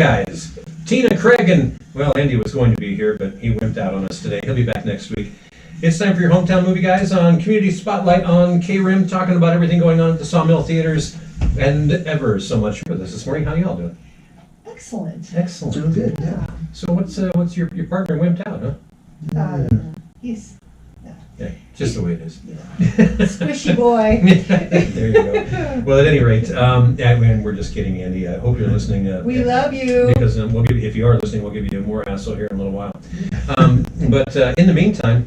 Guys, Tina, Craig, and, well, Andy was going to be here, but he wimped out on us today. He'll be back next week. It's time for your hometown movie, guys, on Community Spotlight on KRIM, talking about everything going on at the Sawmill Theaters, and ever so much with us this morning. How y'all doing? Excellent. Excellent. Doing good, yeah. So what's your partner wimped out, huh? He's Yeah, just the way it is. squishy boy. There you go. Well, at any rate, and we're just kidding, Andy. I hope you're listening. We love you. Because we'll give you, if you are listening, we'll give you more hassle here in a little while. But in the meantime,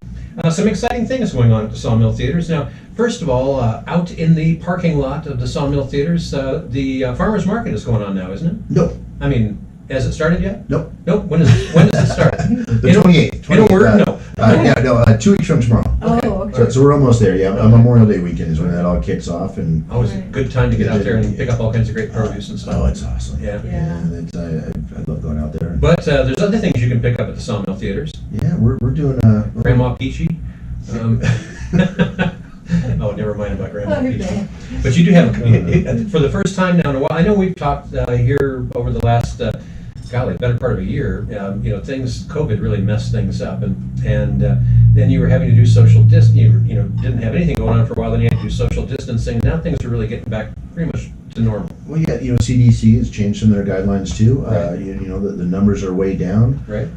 some exciting things going on at the Sawmill Theaters. Now, first of all, out in the parking lot of the Sawmill Theaters, the Farmers Market is going on now, isn't it? Nope. I mean, has it started yet? Nope. Nope. When does it start? The 28th. In a word, no. Yeah, no, 2 weeks from tomorrow. Oh, okay. So we're almost there, yeah. Memorial Day weekend is when that all kicks off. And Always a good time to get out there and pick up all kinds of great produce and stuff. oh, it's awesome. Yeah. I love going out there. But there's other things you can pick up at the Sawmill Theaters. Yeah, we're doing Grandma Peachy. Oh, never mind about Grandma Peachy. But you do have, for the first time now in a while, I know we've talked here over the last, better part of a year, COVID really messed things up. And then you were having to do social distancing, you didn't have anything going on for a while, then you had to do social distancing. Now things are really getting back pretty much to normal. well, yeah, CDC has changed some of their guidelines too. Right. The numbers are way down. Right.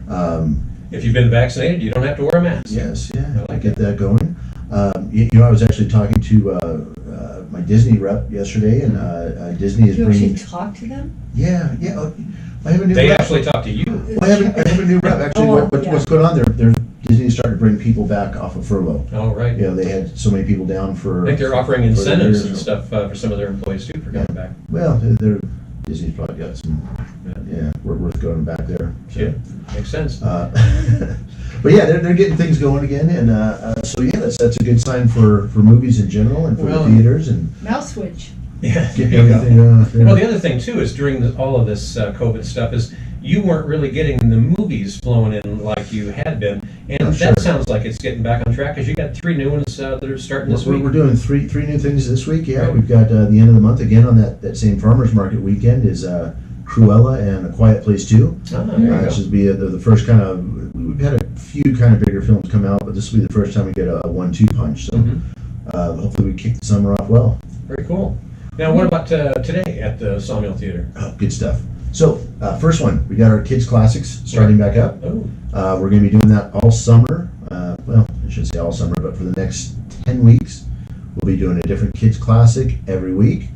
If you've been vaccinated, you don't have to wear a mask. Yes, yeah, I like get that going. I was actually talking to my Disney rep yesterday, and Disney is You bringing. actually talk to them? Yeah. I have a new. They rep. actually talk to you. I have a new rep. Actually, Oh, what's going on there? Disney started to bring people back off of furlough. Oh, right. They had so many people down for. I think they're offering for the incentives years. and stuff for some of their employees too for coming back. Well, Disney's probably got some. Yeah, we're worth going back there. So. Yeah, makes sense. But yeah, they're getting things going again, and so yeah, that's a good sign for movies in general and for the theaters and Mouse switch. Yeah, get there you go. everything. Well, the other thing too is during all of this COVID stuff is you weren't really getting the movies flowing in like you had been, and Oh, that sure. sounds like it's getting back on track because you got 3 new ones that are starting this week. We're doing three new things this week. Yeah, Right. we've got the end of the month again on that same farmers market weekend is Cruella and A Quiet Place 2. Oh, there you This go. will be the first kind of. We've had a few kind of bigger films come out, but this will be the first time we get a 1-2 punch. So Mhm. hopefully we kick the summer off well. Very cool. Now, what about today at the Sawmill Theater? Oh, good stuff. So first one, we got our kids classics starting back up. Oh, We're going to be doing that all summer. Well, I shouldn't say all summer, but for the next 10 weeks, we'll be doing a different kids classic every week.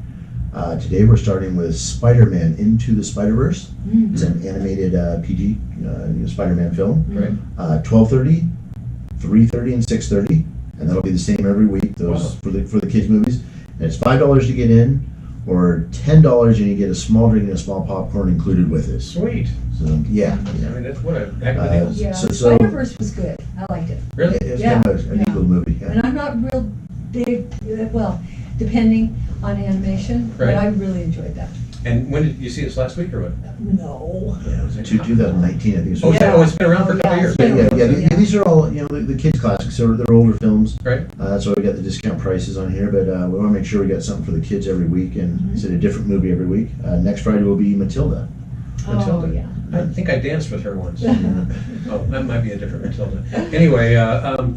Today we're starting with Spider-Man Into the Spider-Verse. Mm-hmm. It's an animated PG Spider-Man film. right. 12:30, 3:30, and 6:30, and that'll be the same every week. Those Wow. for the kids movies. And it's $5 to get in, or $10 and you get a small drink and a small popcorn included with it. Sweet. So yeah. I mean, that's what a heck of a deal. Yeah, So- Spider-Verse was good. I liked it. Really? It was Yeah. kind of a neat little movie. Yeah. And I'm not real big, well, depending on animation, but Right. I really enjoyed that. And when did you see this last week or what? No. Yeah, it was 2019, I think. Oh, It's yeah. It's been around for a couple Yeah, years. it's Yeah, been yeah, around, these are all the kids classics. They're older films. Right. That's why we got the discount prices on here. But we want to make sure we got something for the kids every week, and it's a different movie every week. Next Friday will be Matilda. Matilda. Oh, yeah. I think I danced with her once. Oh, that might be a different Matilda. Anyway,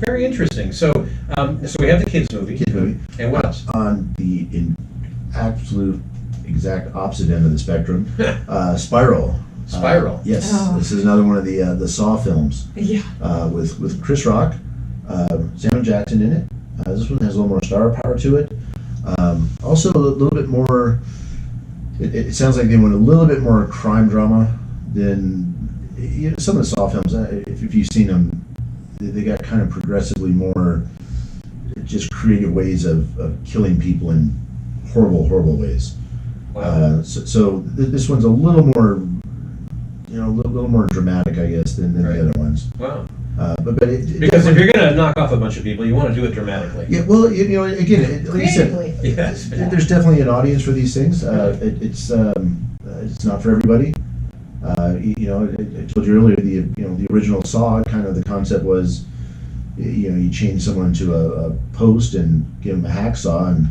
very interesting. So we have the kids movie. Kids movie. And what else? On the absolute exact opposite end of the spectrum, Spiral. Spiral. Yes, Oh. this is another one of the Saw films Yeah. with Chris Rock, Samuel Jackson in it. This one has a little more star power to it. Also a little bit more. It sounds like they went a little bit more crime drama than some of the Saw films. If you've seen them, they got kind of progressively more just creative ways of killing people in horrible ways. Wow. So this one's a little more, a little more dramatic, I guess, than Right. the other ones. Wow. But it Because if you're going to knock off a bunch of people, you want to do it dramatically. yeah, well, again, like you said, Creatively. Yes. there's definitely an audience for these things. It's not for everybody. I told you earlier the original Saw kind of the concept was, you chain someone to a post and give them a hacksaw and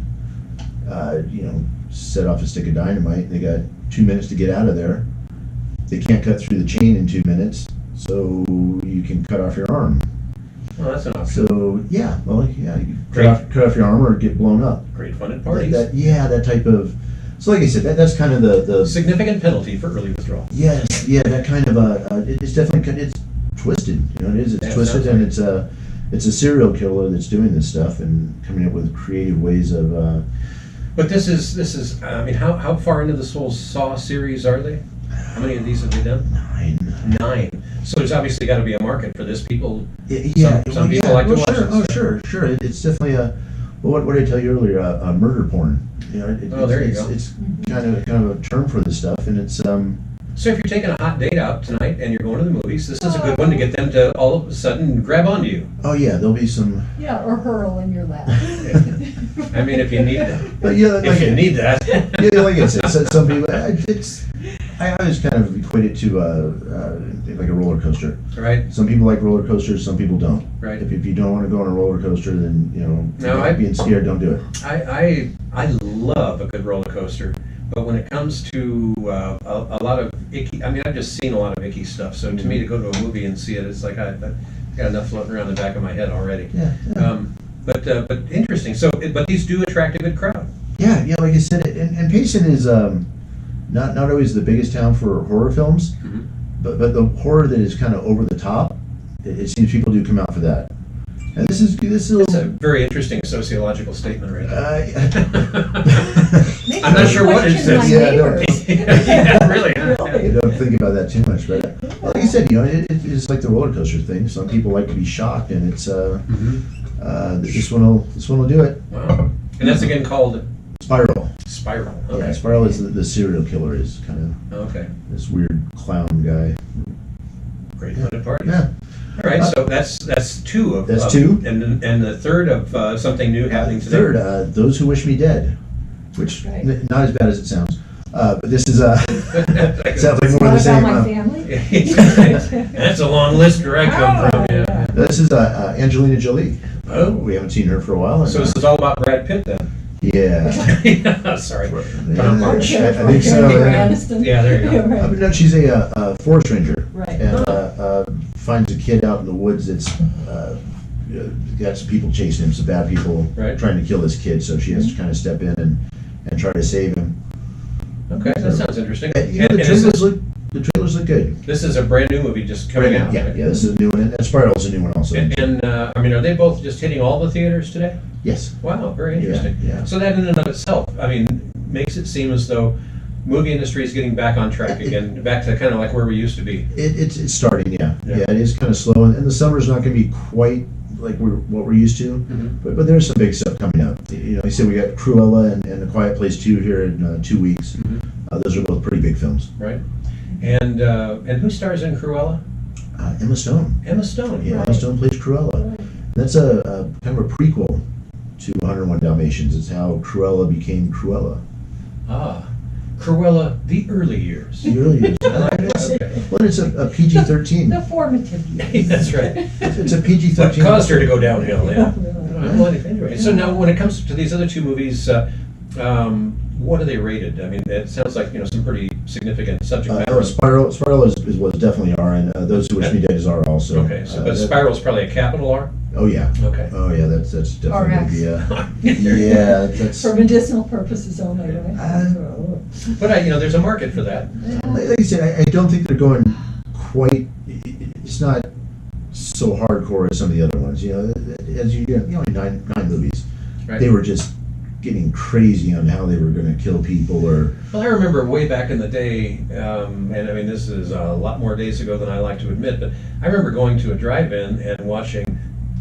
set off a stick of dynamite. And they got 2 minutes to get out of there. they can't cut through the chain in 2 minutes, so you can cut off your arm. Well, that's an option. So yeah, well, yeah, you Great. cut off your arm or get blown up. Great fun at parties. That type of. So like I said, that's kind of the Significant penalty for early withdrawal. yes, yeah, that kind of it's definitely it's twisted. You know, it's Yeah, twisted, sounds and it's a serial killer that's doing this stuff and coming up with creative ways of. But this is. I mean, how far into this whole Saw series are they? How many of these have they done? 9. So there's obviously got to be a market for this. People. Yeah, Some people like to watch sure. it, Oh, so. sure. It's definitely a. Well, what did I tell you earlier? A murder porn. You know, There you go. It's kind of a term for this stuff, and it's So if you're taking a hot date out tonight and you're going to the movies, this is a good one to get them to all of a sudden grab onto you. Oh yeah, there'll be some. Yeah, or hurl in your lap. I mean, if you need that. But yeah, If you need that. yeah, like I said, some people. I always kind of equate it to like a roller coaster. Right. Some people like roller coasters, some people don't. Right. If you don't want to go on a roller coaster, then No, being scared, don't do it. I love a good roller coaster, but when it comes to a lot of icky, I mean, I've just seen a lot of icky stuff. So to me, to go to a movie and see it, it's like I got enough floating around the back of my head already. Yeah. But interesting. So, but these do attract a good crowd. Yeah, like I said, and Payson is not always the biggest town for horror films, Mhm. but the horror that is kind of over the top, it seems people do come out for that. And this is It's a very interesting sociological statement, right there. Makes I'm not me sure what it question says. my Yeah, neighbors. Yeah, really. Really. You don't think about that too much, but like I said, it's like the roller coaster thing. Some people like to be shocked, and it's this one will do it. Wow. And that's again called Spiral. Spiral. Yeah, Okay. Spiral is the serial killer. Is kind Okay. of this weird clown guy. Great fun at parties. Yeah. All right, so that's 2 of. That's 2. And the third of something new happening today. Third, Those Who Wish Me Dead, which Right. not as bad as it sounds. But this is sounds like It's more of not the about same. my family. That's a long list where I come from. Oh, Yeah. This is Angelina Jolie. Oh, We haven't seen her for a while. so this is all about Brad Pitt then? Yeah. Sorry. Yeah, I Jennifer think so. Yeah. Aniston. Yeah, there you go. Right. No, she's a forest ranger. Right. And finds a kid out in the woods that's got some people chasing him, some bad people Right. trying to kill this kid. So she has to kind of step in and try to save him. Okay, that sounds interesting. And, the And is trailers look good. this is a brand new movie just coming out. Yeah, right? yeah. This is a new one, and Spiral's a new one also. And I mean, are they both just hitting all the theaters today? Yes. Wow, very interesting. Yeah. So that in and of itself, I mean, makes it seem as though movie industry is getting back on track again, back to kind of like where we used to be. It's starting. Yeah. Yeah. It is kind of slow, and the summer's not going to be quite like what we're used to. Mhm. But there's some big stuff coming up. You know, I said we got Cruella and A Quiet Place 2 here in 2 weeks. Mhm. Those are both pretty big films. Right. And who stars in Cruella? Emma Stone. Emma Stone. Yeah, Right. Emma Stone plays Cruella. Right. That's a kind of a prequel to 101 Dalmatians. It's how Cruella became Cruella. Ah, Cruella, the early years. The early years. I like that. Okay. Well, it's a PG-13. The formative years. That's right. It's a What PG-13. caused her to go downhill? Yeah. Really. Well, anyway, so now when it comes to these other 2 movies, what are they rated? I mean, it sounds like some pretty significant subject matter. Spiral was definitely R, and Those Who Wish Me Dead is R also. Okay, so but Spiral's probably a capital R. Oh yeah. Okay. Oh yeah, that's definitely RX. yeah, that's. For medicinal purposes only, right? But there's a market for that. Like I said, I don't think they're going quite. It's not so hardcore as some of the other ones. As you know, nine movies. Right. They were just getting crazy on how they were going to kill people or. Well, I remember way back in the day, and I mean this is a lot more days ago than I like to admit, but I remember going to a drive-in and watching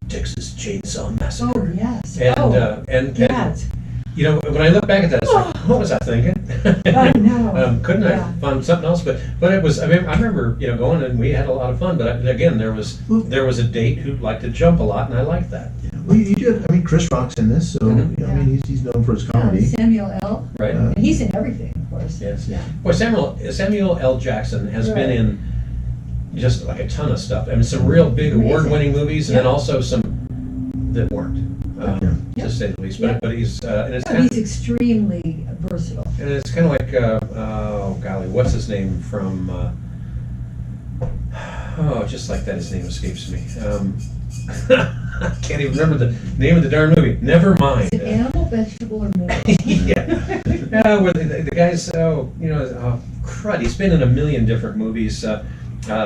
Texas Chainsaw Massacre. Oh, yes. And yes. when I look back at that, it's like, what was I thinking? I know. Couldn't I Yeah. find something else? But it was. I remember going and we had a lot of fun. But again, there was a date who liked to jump a lot, and I liked that. Well, you do. I mean, Chris Rock's in this, so Mhm. I mean, he's known for his comedy. Samuel L. Right. And he's in everything, of course. Yes. Yeah. Boy, Samuel L. Jackson has been Right. in just like a ton of stuff. I mean, some real big Amazing. award-winning movies, and then Yeah. also some that weren't, Yeah. to say the least. Yeah. But he's and it's Oh, kind he's extremely versatile. of like oh golly, what's his name from just like that, his name escapes me. I can't even remember the name of the darn movie. Never mind. Is it animal, vegetable, or mineral? Yeah, where the guy's, crud, he's been in a million different movies.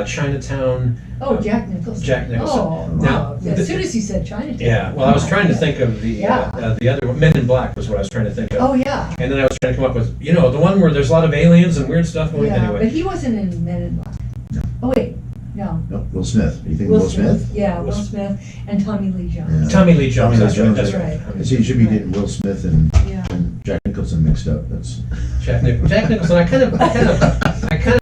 Chinatown. Oh, Jack Nicholson. Jack Nicholson. Oh, Now, wow. As soon as you said Chinatown. Yeah, well, I was trying to think of the other one. Men in Black was what I was trying to think of. Oh, yeah. And then I was trying to come up with, the one where there's a lot of aliens and weird stuff going Yeah, anyway. but he wasn't in Men in Black. No. Oh, wait. No. No, Will Smith. You think Will Smith? Yeah, Will Smith and Tommy Lee Jones. Tommy Lee Jones, that's right. Jones, That's right. right. See, you should be getting Will Smith and Yeah. Jack Nicholson mixed up. That's Jack Nicholson. I kind of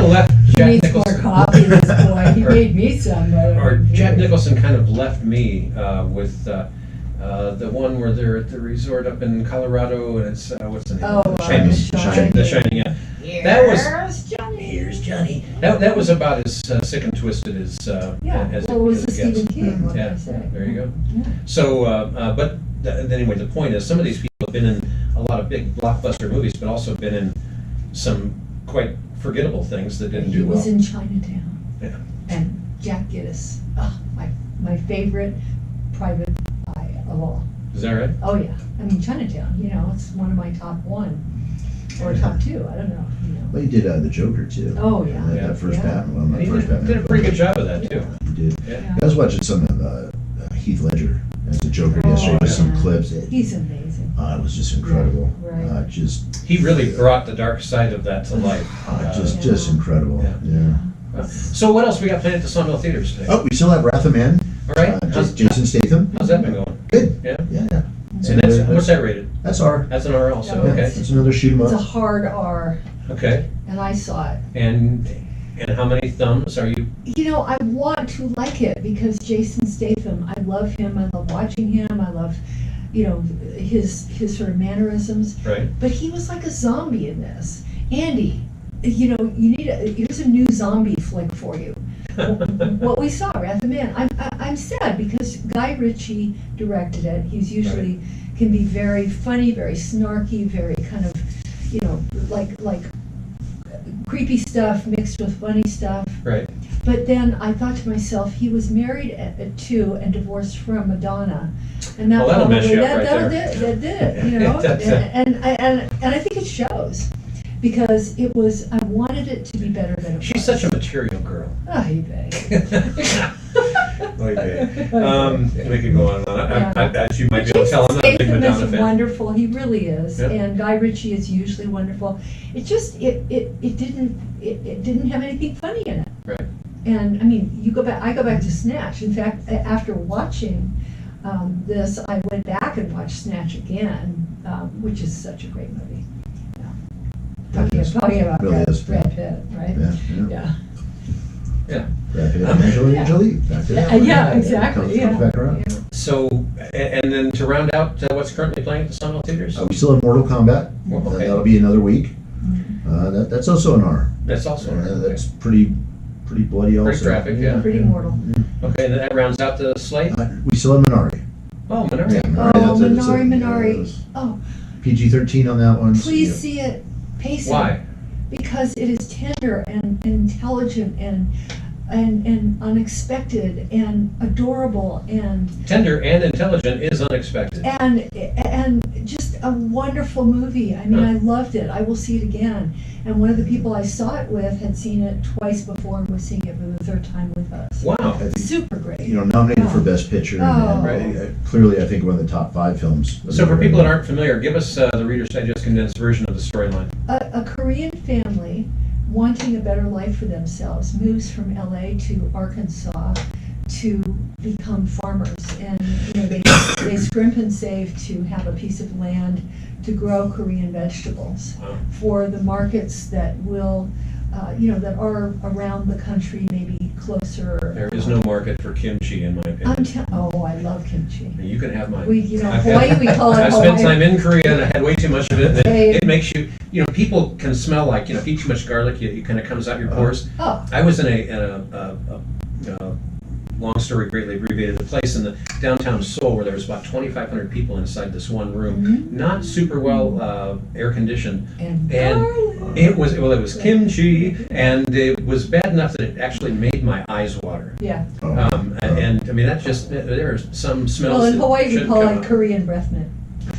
left He Jack needs more Nicholson. coffee, this boy. He Or- made me some. But Or Jack Nicholson kind of left me with the one where they're at the resort up in Colorado, and it's what's the name? Oh, Shining. The Shining. Yeah. That was. Here's Johnny. Here's Johnny. That was about as sick and twisted as Yeah, as well, it was as the it gets. Stephen King, what Yeah, can I say? there you go. Yeah. So, anyway, the point is, some of these people have been in a lot of big blockbuster movies, but also been in some quite forgettable things that didn't He do well. was in Chinatown. Yeah. And Jack Gittes, my favorite private eye of all. Is that right? Oh, yeah. I mean, Chinatown, it's one of my top one or top two. I don't know. well, he did the Joker too. Oh, yeah. That first Yeah. Batman. Well, And not he first Batman. did a pretty good job of that, too. He did. Yeah. I was watching some of Heath Ledger as the Joker Oh, yesterday. Just some yeah. clips. He's amazing. It was just incredible. Right. He really brought the dark side of that to life. Just incredible. Yeah. Yeah. So what else we got planned at the Sawmill Theaters today? Oh, we still have Wrath of Man. All right. Jason Statham. How's that been going? Good. Yeah. Yeah. And what's that rated? That's R. That's an R also. Yeah. Okay. It's another shoot 'em It's a up. hard R, Okay. and I saw it. And how many thumbs are you? I want to like it because Jason Statham, I love him. I love watching him. I love, his sort of mannerisms. Right. But he was like a zombie in this. Andy, here's a new zombie flick for you. What we saw, Wrath of Man. I'm sad because Guy Ritchie directed it. He's usually can be very funny, very snarky, very kind of, like creepy stuff mixed with funny stuff. Right. But then I thought to myself, he was married at 2 and divorced from Madonna, and that Well, that'll mess you up right that there. did it, That's it. and I think it shows because I wanted it to be better than it was. She's such a material girl. Oh, you bet. Okay. We could go on and on. Yeah. As you might be able to tell, I'm not a big Statham Madonna is fan. wonderful. He really is, Yeah. and Guy Ritchie is usually wonderful. It just it didn't have anything funny in it. Right. And I mean, I go back to Snatch. In fact, after watching this, I went back and watched Snatch again, which is such a great movie. Yeah. Talking about Really is. Brad Pitt, right? Yeah. Yeah. Brad Pitt and Angelina Yeah. Jolie. Back to that. Yeah, exactly. Comes Yeah. back around. Yeah. So, and then to round out what's currently playing at the Sawmill Theaters? We still have Mortal Kombat. Okay. That'll be another week. Mhm. That's also an R. That's also That's pretty bloody also. Pretty graphic, yeah. Pretty mortal. Okay, and that rounds out the slate? We still have Minari. Oh, Minari. Oh, that's Minari. Oh, PG-13 on that one. so, please yeah. see it. Pace it. Why? Because it is tender and intelligent and unexpected and adorable and Tender and intelligent is unexpected. just a wonderful movie. I mean, I loved it. I will see it again. And one of the people I saw it with had seen it twice before and was seeing it for the third time with us. Wow. I think, Super great. nominated for Best Picture. Oh. And, clearly, I think one of the top 5 films. So for people that aren't familiar, give us the Reader's Digest condensed version of the storyline. A Korean family wanting a better life for themselves moves from LA to Arkansas to become farmers, and they scrimp and save to have a piece of land to grow Korean vegetables Wow. for the markets that will that are around the country, maybe closer. There is no market for kimchi, in my opinion. I love kimchi. You can have mine. Hawaii, we call it I spent Hawaii. time in Korea and I had way too much of it. And Hey. it makes you, people can smell like, if you eat too much garlic, it kind of comes out your pores. Oh, I was in a long story greatly abbreviated, the place in the downtown Seoul where there was about 2,500 people inside this one room, not super well air conditioned, And it was kimchi, and it was bad enough that it actually made my eyes water. Yeah. And I mean that just there are some smells. Well, in that Hawaii we shouldn't call come it out. Korean breath mint.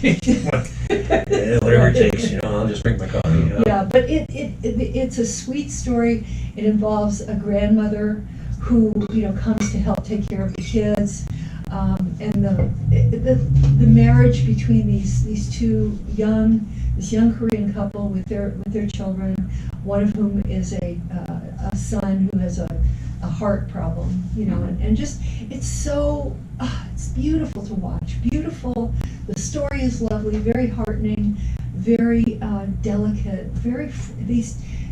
Yeah, whatever it takes, I'll just drink my coffee. Yeah, but it's a sweet story. It involves a grandmother who comes to help take care of the kids, and the marriage between this young Korean couple with their children, one of whom is a son who has a heart problem, and just it's beautiful to watch. Beautiful. The story is lovely, very heartening, very delicate,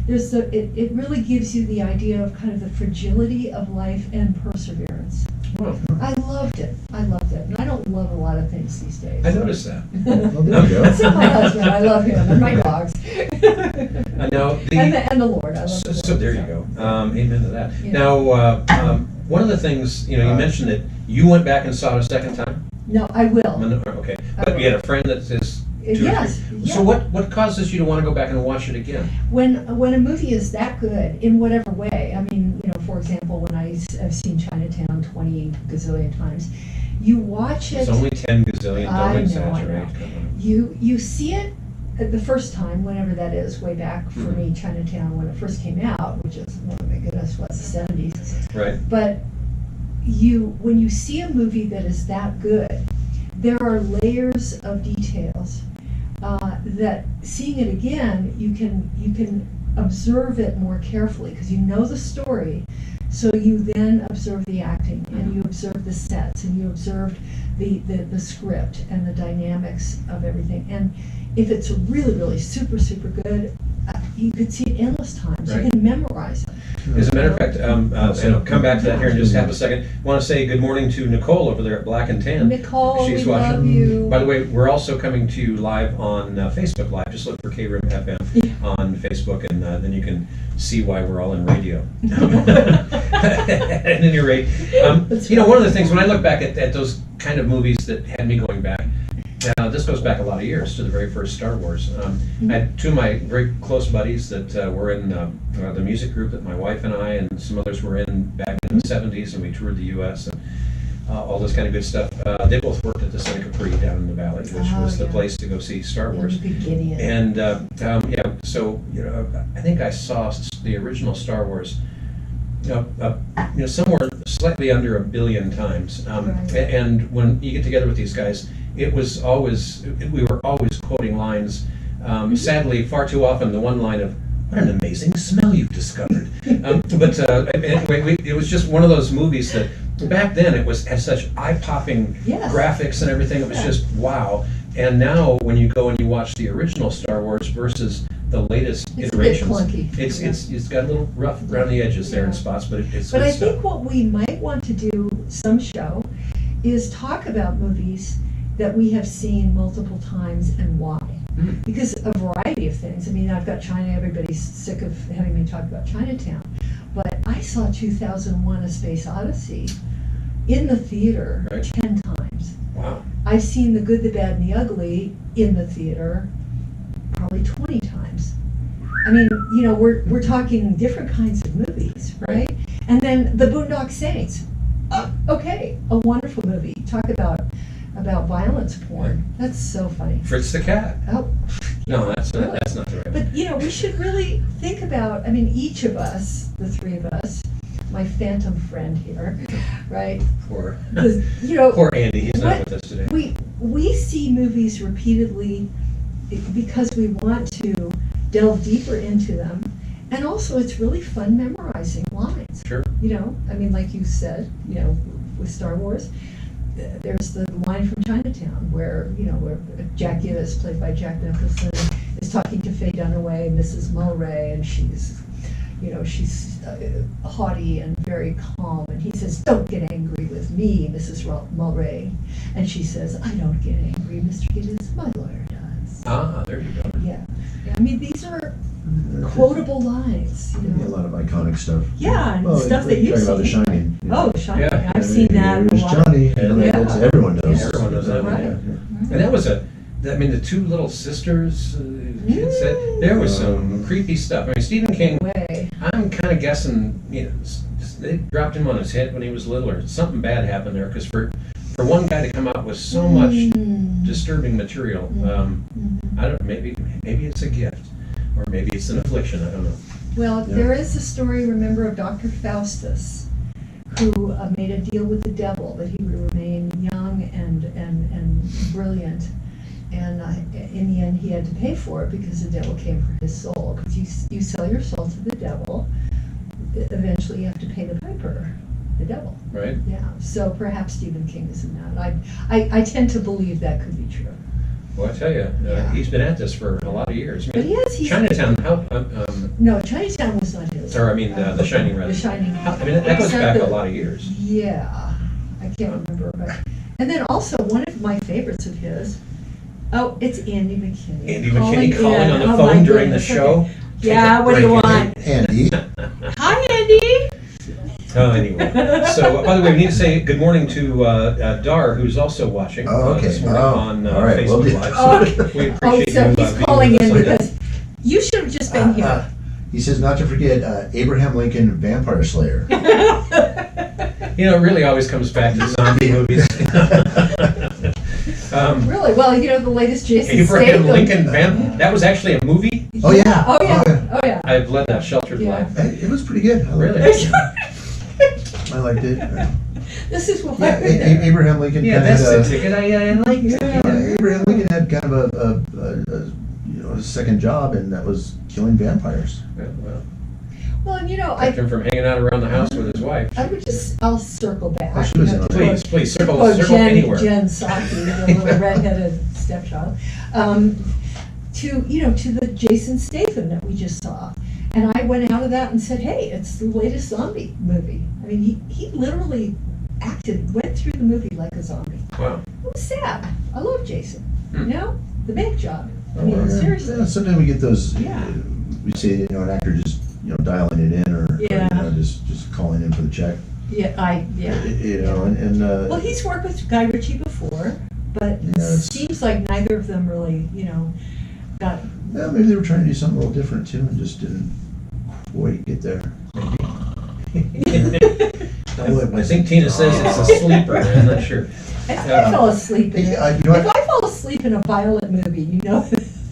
it really gives you the idea of kind of the fragility of life and perseverance. Well, I loved it. And I don't love a lot of things these days. I noticed that. Well, there you go. Except my husband, I love him, and my dogs. I know And the Lord, I love the Lord. So there you go. Amen to that. Yeah. Now, one of the things, you mentioned that you went back and saw it a second time. No, I will. Okay, but you had a friend that says two Yes. or three. Yeah. So what causes you to want to go back and watch it again? When a movie is that good, in whatever way, I mean, for example, when I've seen Chinatown 20 gazillion times, you watch it. It's only 10 gazillion, I don't know, exaggerate. I know. Come on. You see it the first time, whenever that is, way back for me, Chinatown, when it first came out, which is, oh my goodness, the 70s. Right. But when you see a movie that is that good, there are layers of details that seeing it again, you can observe it more carefully because you know the story. So you then observe the acting, and you observe the sets, and you observe the script and the dynamics of everything. And if it's really, really super, super good, you could see it endless times. Right. You can memorize it. As a matter of fact, and I'll come back to that here in just half a second. I want to say good morning to Nicole over there at Black and Tan. Nicole, She's we watching. love you. By the way, we're also coming to you live on Facebook Live. Just look for KRIM FM on Facebook, and then you can see why we're all in radio. At any rate, one of the things when I look back at those kind of movies that had me going back, this goes back a lot of years to the very first Star Wars. I had two of my very close buddies that were in the music group that my wife and I and some others were in back in the 70s, and we toured the U.S. and all this kind of good stuff. They both worked at the Santa Capri down in the valley, which was the place to go see Star Wars. And so I think I saw the original Star Wars somewhere slightly under 1 billion times. And when you get together with these guys, we were always quoting lines. Sadly, far too often, the one line of "What an amazing smell you've discovered." But anyway, it was just one of those movies that back then it had such eye-popping graphics and everything. It was just wow. And now when you go and you watch the original Star Wars versus the latest iterations, a bit clunky. It's got a little rough around the edges there in spots, but it's But good I stuff. think what we might want to do some show is talk about movies that we have seen multiple times and why. Because a variety of things. I mean, I've got China, everybody's sick of having me talk about Chinatown. But I saw 2001: A Space Odyssey in the theater 10 times. Wow. I've seen The Good, the Bad, and the Ugly in the theater probably 20 times. I mean, we're talking different kinds of movies, right? And then The Boondock Saints. Okay, a wonderful movie. Talk about violence porn. That's so funny. Fritz the Cat. Oh. No, that's not the right one. But we should really think about, each of us, the three of us, my phantom friend here, right? Poor Andy, he's not with us today. We see movies repeatedly because we want to delve deeper into them, and also it's really fun memorizing lines. Sure. Like you said, with Star Wars, there's the line from Chinatown where Jack Gittes, played by Jack Nicholson, is talking to Faye Dunaway, Mrs. Mulray, and she's haughty and very calm, and he says, "Don't get angry with me, Mrs. Mulray," and she says, "I don't get angry, Mr. Gittes, my lawyer does." Ah, there you go. Yeah. These are quotable lines, you Maybe a know. lot of iconic stuff. Yeah, and Well, stuff that you've talking about The seen. Shining. you know. Oh, Shining, Yeah. I've seen that a Here's lot. Johnny. Yeah. That's, everyone knows. Yeah. Everyone knows that one, Right. And that was I mean, the two little sisters, kids, there was some creepy stuff. I mean, Stephen King, Way. I'm kind of guessing, you know, they dropped him on his head when he was little, or something bad happened there, because for one guy to come out with so much disturbing material, I don't know, maybe it's a gift, or maybe it's an affliction, I don't know. Well, Yeah. there is a story, remember, of Dr. Faustus, who made a deal with the devil that he would remain young and brilliant. And in the end, he had to pay for it because the devil came for his soul. Because you sell your soul to the devil, eventually you have to pay the piper, the devil. Right? Yeah. So perhaps Stephen King is in that. I tend to believe that could be true. Well, I tell you, Yeah. he's been at this for a lot of years. I But mean, he's Chinatown, no, Chinatown was not his. or I mean, The Shining, rather. The Shining. I mean, that goes Except back a that- lot of years. Yeah, I can't remember, but, and then also one of my favorites of his, oh, it's Andy McKinney. Andy McKinney calling in. on the Oh, phone my during the goodness, show. okay. Yeah, what do you Break it. want? Andy. Hi, Andy. Oh, anyway. So, by the way, we need to say good morning to Dar, who's also watching Oh, okay. this morning Oh, on all right, will Facebook do. Live. Oh, So we Oh, appreciate so you he's being calling with us in on that. because you should have just been here. He says not to forget Abraham Lincoln, Vampire Slayer. You know, it really always comes back to zombie movies. Really? Well, you know, the latest Jason Abraham Statham. Lincoln, that was actually a movie? Oh, yeah. Oh, yeah. Oh, yeah. Oh, yeah. I've led a sheltered Yeah. life. Hey, it was pretty good. I liked Really? it. I liked it. This is why. Yeah, Abraham Lincoln. Yeah, kinda that's had the ticket I liked. Yeah, Abraham Lincoln had kind of a second job, and that was killing vampires. Well, Well, and you know, kept him from hanging out around the house with his wife. I'll circle back. Oh, she was you know, in to on Please, please, circle Jen anywhere. Psaki, the little redheaded stepchild, to the Jason Statham that we just saw. And I went out of that and said, hey, it's the latest zombie movie. I mean, he literally went through the movie like a zombie. Wow. It was sad. I love Jason. Hmm. You know, the big job. I Oh, mean, yeah. seriously. Yeah, sometimes we get those. Yeah. We say an actor just dialing it in, or Yeah. just calling in for the check. Yeah, And Well, he's worked with Guy Ritchie before, but Yeah, it it's- seems like neither of them really, got. yeah, maybe they were trying to do something a little different too, and just didn't quite get there. I think Tina says it's a sleeper. I'm not sure. I think I fell asleep in it. You know If what? I fall asleep in a violent movie, you know.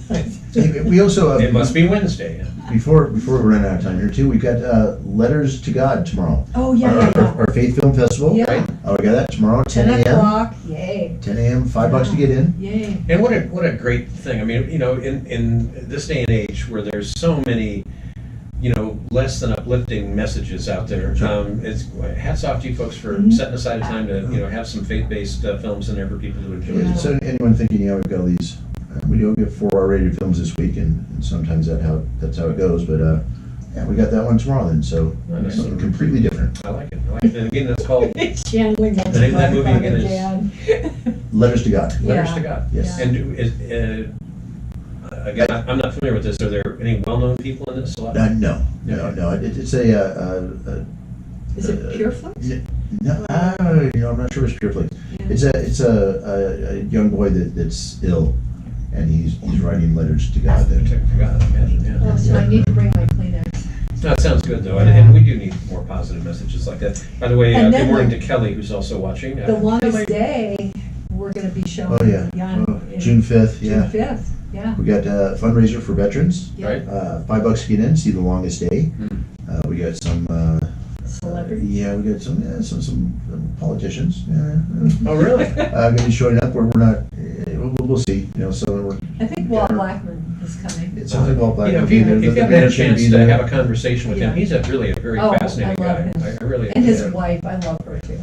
Hey, we also It must be Wednesday. before we run out of time here too. We've got Letters to God tomorrow. Oh, yeah. Our Faith Film Festival. Yeah. Right? We got that tomorrow, 10 10 a.m. o'clock, yay. 10 a.m. $5 to get in. Yay. And what a great thing. I mean, in this day and age where there's so many, less than uplifting messages out there. Sure. It's hats off to you folks for Mhm. setting aside a time to have some faith-based films in there for people to enjoy. Yeah. So anyone thinking, we've got all these, we have 4 R-rated films this week, and sometimes that's how it goes. But we got that one tomorrow then. So Nice. something completely different. I like it. And again, that's called Channeling The name of that movie again is- Dan. Letters to God. Letters Yeah. to God. Yes. Yeah. And again, I'm not familiar with this. Are there any well-known people in this? No. It's Is it Pure Flux? No, I'm not sure it's pure flix. Yeah. It's a young boy that's ill, and he's writing letters to God. To God, I imagine, yeah. Oh, so I need to bring my Kleenex. No, it sounds good though, Yeah. and we do need more positive messages like that. By the way, And good then morning the- to Kelly, who's also watching. The longest day, we're gonna be showing. Oh yeah, in June 5th. June Yeah, 5th, yeah. we got a fundraiser for veterans. Yeah. Right. $5 to get in, see the longest day. Hmm. We got some. Celebrity. Yeah, we got some politicians. Yeah. Oh, really? Going to be showing up where we're not. We'll see. So we're. I think Walt Blackman is coming. It sounds like Walt Blackman. If you haven't had a chance to have a conversation, conversation with him, Yeah. he's really a very Oh, fascinating I love guy. him. I really And his yeah. wife, I love her too.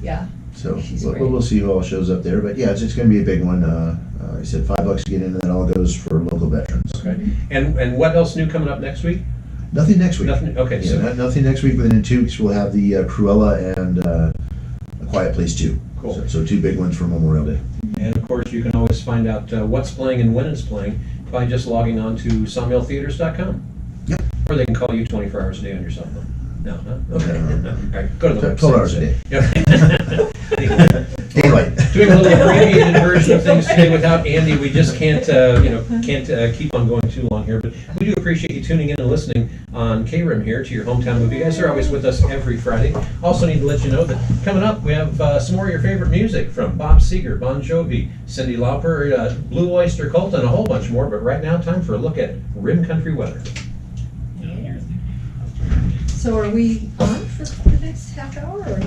Yeah. so She's we'll, great. we'll see who all shows up there. But yeah, it's going to be a big one. I said $5 to get in, and that all goes for local veterans. Okay. And what else new coming up next week? Nothing next week. Nothing. Okay, Yeah, so nothing next week. Within 2 weeks, we'll have the Cruella and A Quiet Place 2. Cool. So 2 big ones for Memorial Day. and of course you can always find out what's playing and when it's playing by just logging on to sawmilltheaters.com. Or they can call you 24 hours a day on your cell phone. No, huh? Okay. No. All right, go to the website. 12 hours a day. Yeah. Anyway. Doing a little abbreviated version of things today without Andy, we just can't keep on going too long here. But we do appreciate you tuning in and listening on KRIM here to your hometown movie. You guys are always with us every Friday. Also need to let you know that coming up, we have some more of your favorite music from Bob Seger, Bon Jovi, Cyndi Lauper, Blue Oyster Cult, and a whole bunch more. But right now, time for a look at RIM Country weather. So are we on for the next half hour or not?